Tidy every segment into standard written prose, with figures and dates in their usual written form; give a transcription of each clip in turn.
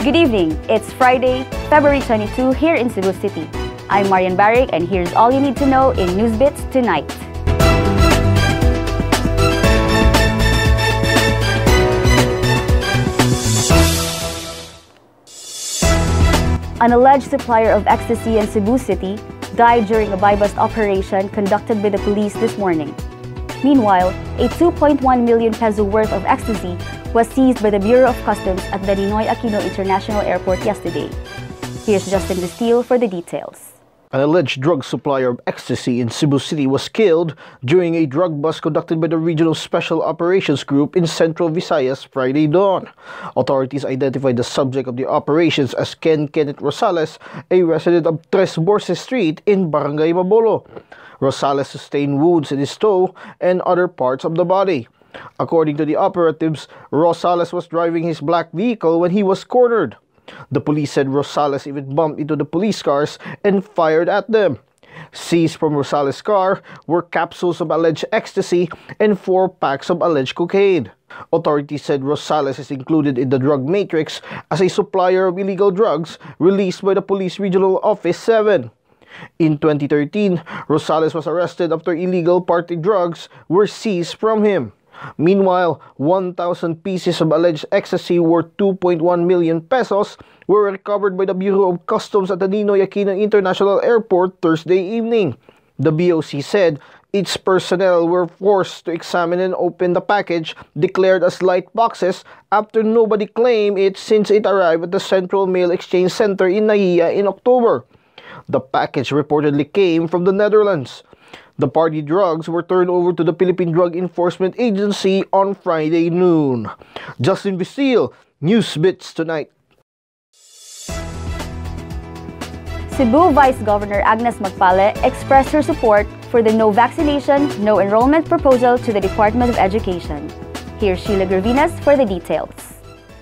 Good evening. It's Friday, February 22 here in Cebu City. I'm Marian Barrick and here's all you need to know in NewsBits tonight. An alleged supplier of ecstasy in Cebu City died during a buy-bust operation conducted by the police this morning. Meanwhile, a 2.1 million peso worth of ecstasy was seized by the Bureau of Customs at the Ninoy Aquino International Airport yesterday. Here's Justin Castile for the details. An alleged drug supplier of ecstasy in Cebu City was killed during a drug bust conducted by the Regional Special Operations Group in Central Visayas Friday dawn. Authorities identified the subject of the operations as Kenneth Rosales, a resident of Tres Borses Street in Barangay Mabolo. Rosales sustained wounds in his toe and other parts of the body. According to the operatives, Rosales was driving his black vehicle when he was cornered. The police said Rosales even bumped into the police cars and fired at them. Seized from Rosales' car were capsules of alleged ecstasy and 4 packs of alleged cocaine. Authorities said Rosales is included in the drug matrix as a supplier of illegal drugs released by the Police Regional Office 7. In 2013, Rosales was arrested after illegal party drugs were seized from him. Meanwhile, 1,000 pieces of alleged ecstasy worth 2.1 million pesos were recovered by the Bureau of Customs at the Ninoy Aquino International Airport Thursday evening. The BOC said its personnel were forced to examine and open the package declared as light boxes after nobody claimed it since it arrived at the Central Mail Exchange Center in Nahia in October. The package reportedly came from the Netherlands. The party drugs were turned over to the Philippine Drug Enforcement Agency on Friday noon. Justin Castile, NewsBits tonight. Cebu Vice Governor Agnes Magpale expressed her support for the no vaccination, no enrollment proposal to the Department of Education. Here's Sheila Gravinas for the details.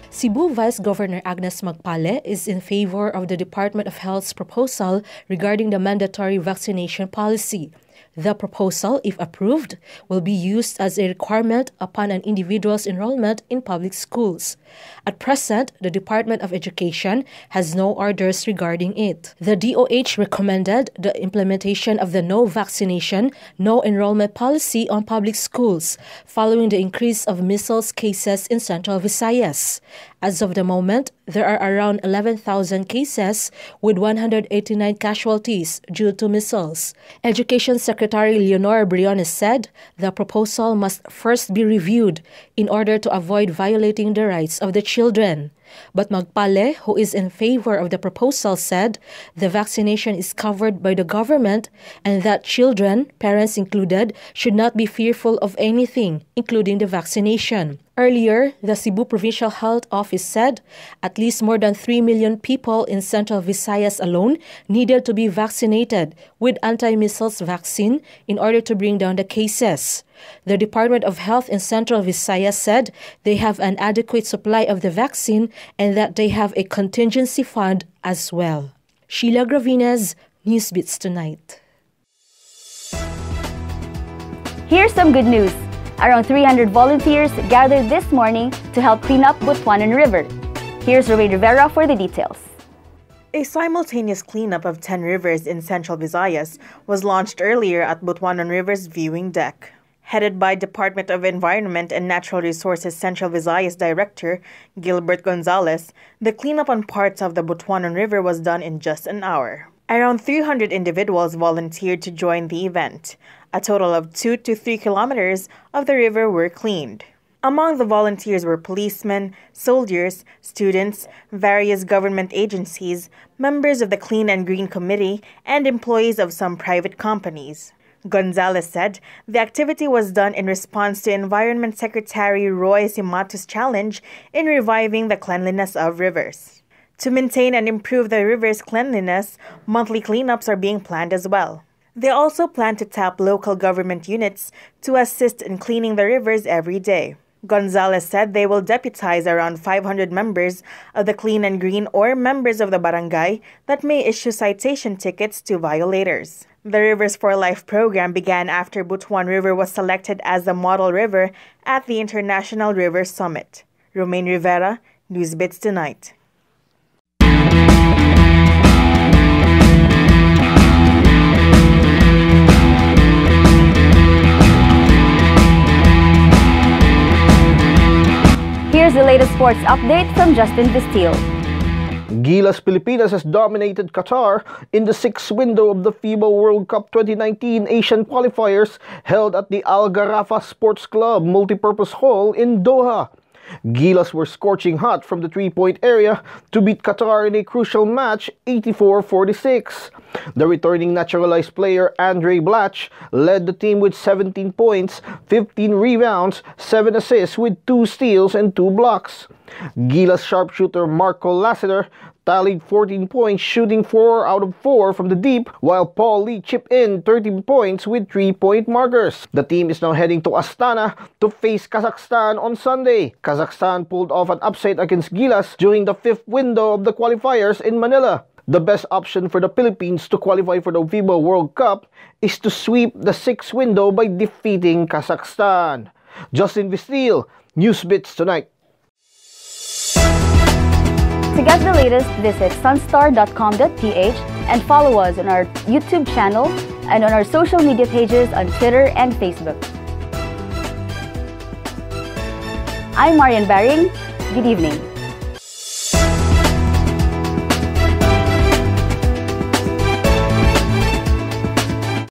Cebu Vice Governor Agnes Magpale is in favor of the Department of Health's proposal regarding the mandatory vaccination policy. The proposal, if approved, will be used as a requirement upon an individual's enrollment in public schools. At present, the Department of Education has no orders regarding it. The DOH recommended the implementation of the no vaccination, no enrollment policy on public schools following the increase of measles cases in Central Visayas. As of the moment, there are around 11,000 cases with 189 casualties due to measles. Education Secretary Leonor Briones said the proposal must first be reviewed in order to avoid violating the rights of the children. But Magpale, who is in favor of the proposal, said the vaccination is covered by the government and that children, parents included, should not be fearful of anything, including the vaccination. Earlier, the Cebu Provincial Health Office said at least more than 3 million people in Central Visayas alone needed to be vaccinated with anti-measles vaccine in order to bring down the cases. The Department of Health in Central Visayas said they have an adequate supply of the vaccine and that they have a contingency fund as well. Sheila Gravinas, NewsBits tonight. Here's some good news. Around 300 volunteers gathered this morning to help clean up Butuanan River. Here's Romaine Rivera for the details. A simultaneous cleanup of 10 rivers in Central Visayas was launched earlier at Butuanan River's viewing deck. Headed by Department of Environment and Natural Resources Central Visayas Director Gilbert Gonzalez, the cleanup on parts of the Butuanan River was done in just an hour. Around 300 individuals volunteered to join the event. A total of 2 to 3 kilometers of the river were cleaned. Among the volunteers were policemen, soldiers, students, various government agencies, members of the Clean and Green Committee, and employees of some private companies. Gonzalez said the activity was done in response to Environment Secretary Roy Simato's challenge in reviving the cleanliness of rivers. To maintain and improve the river's cleanliness, monthly cleanups are being planned as well. They also plan to tap local government units to assist in cleaning the rivers every day. Gonzalez said they will deputize around 500 members of the Clean and Green or members of the barangay that may issue citation tickets to violators. The Rivers for Life program began after Butuan River was selected as the model river at the International River Summit. Romaine Rivera, NewsBits Tonight. Here's the latest sports update from Justin Visteel. Gilas Pilipinas has dominated Qatar in the sixth window of the FIBA World Cup 2019 Asian qualifiers held at the Al Gharafa Sports Club Multipurpose Hall in Doha. Gilas were scorching hot from the three-point area to beat Qatar in a crucial match 84-46. The returning naturalized player Andre Blatch led the team with 17 points, 15 rebounds, 7 assists with 2 steals and 2 blocks. Gilas sharpshooter Marco Lassiter tallied 14 points, shooting 4 out of 4 from the deep, while Paul Lee chipped in 13 points with 3-point markers. The team is now heading to Astana to face Kazakhstan on Sunday. Kazakhstan pulled off an upset against Gilas during the fifth window of the qualifiers in Manila. The best option for the Philippines to qualify for the FIBA World Cup is to sweep the sixth window by defeating Kazakhstan. Justin Visteel, NewsBits Tonight. To get the latest, visit sunstar.com.ph and follow us on our YouTube channel and on our social media pages on Twitter and Facebook. I'm Marian Baring. Good evening.